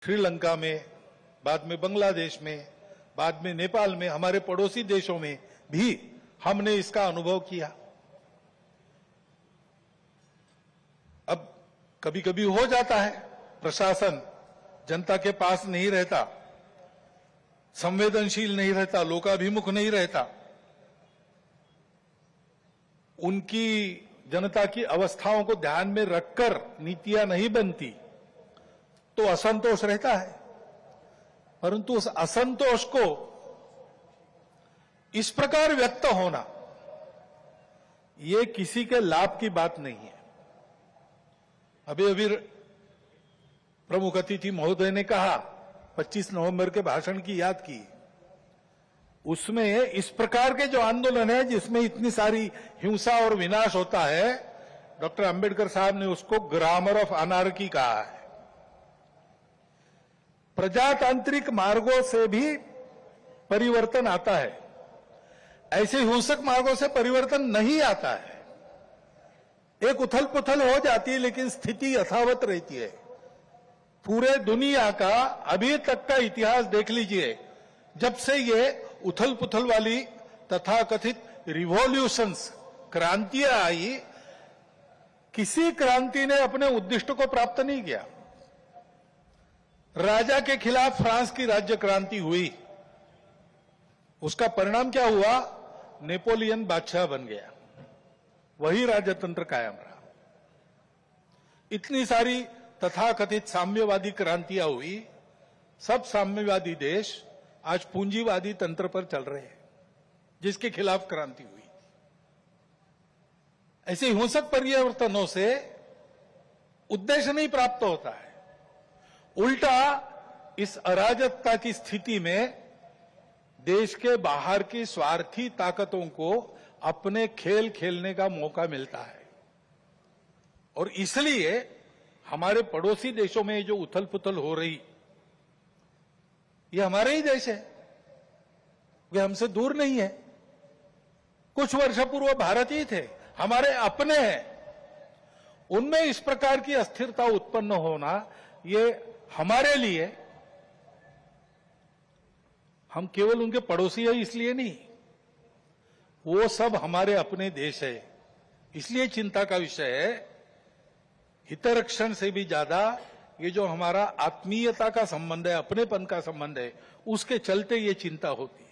श्रीलंका में, बाद में बांग्लादेश में, बाद में नेपाल में, हमारे पड़ोसी देशों में भी हमने इसका अनुभव किया। अब कभी कभी हो जाता है, प्रशासन जनता के पास नहीं रहता, संवेदनशील नहीं रहता, लोकाभिमुख नहीं रहता, उनकी जनता की अवस्थाओं को ध्यान में रखकर नीतियां नहीं बनती, तो असंतोष रहता है। परंतु उस असंतोष को इस प्रकार व्यक्त होना, ये किसी के लाभ की बात नहीं है। अभी अभी प्रमुख अतिथि महोदय ने कहा, 25 नवंबर के भाषण की याद की, उसमें इस प्रकार के जो आंदोलन है जिसमें इतनी सारी हिंसा और विनाश होता है, डॉक्टर अंबेडकर साहब ने उसको ग्रामर ऑफ अनार्की कहा है। प्रजातांत्रिक मार्गों से भी परिवर्तन आता है, ऐसे हिंसक मार्गों से परिवर्तन नहीं आता है। एक उथल पुथल हो जाती है लेकिन स्थिति यथावत रहती है। पूरे दुनिया का अभी तक का इतिहास देख लीजिए, जब से ये उथल पुथल वाली तथाकथित रिवॉल्यूशंस, क्रांतियां आई, किसी क्रांति ने अपने उद्दिष्ट को प्राप्त नहीं किया। राजा के खिलाफ फ्रांस की राज्य क्रांति हुई, उसका परिणाम क्या हुआ? नेपोलियन बादशाह बन गया, वही राजतंत्र कायम रहा। इतनी सारी तथाकथित साम्यवादी क्रांतियां हुई, सब साम्यवादी देश आज पूंजीवादी तंत्र पर चल रहे हैं, जिसके खिलाफ क्रांति हुई। ऐसे हिंसक परिवर्तनों से उद्देश्य नहीं प्राप्त होता है, उल्टा इस अराजकता की स्थिति में देश के बाहर की स्वार्थी ताकतों को अपने खेल खेलने का मौका मिलता है। और इसलिए हमारे पड़ोसी देशों में जो उथल पुथल हो रही, ये हमारे ही देश है, वे हमसे दूर नहीं है। कुछ वर्ष पूर्व भारत ही थे, हमारे अपने हैं। उनमें इस प्रकार की अस्थिरता उत्पन्न होना, ये हमारे लिए, हम केवल उनके पड़ोसी है इसलिए नहीं, वो सब हमारे अपने देश है, इसलिए चिंता का विषय है। हितरक्षण से भी ज्यादा ये जो हमारा आत्मीयता का संबंध है, अपनेपन का संबंध है, उसके चलते ये चिंता होती है।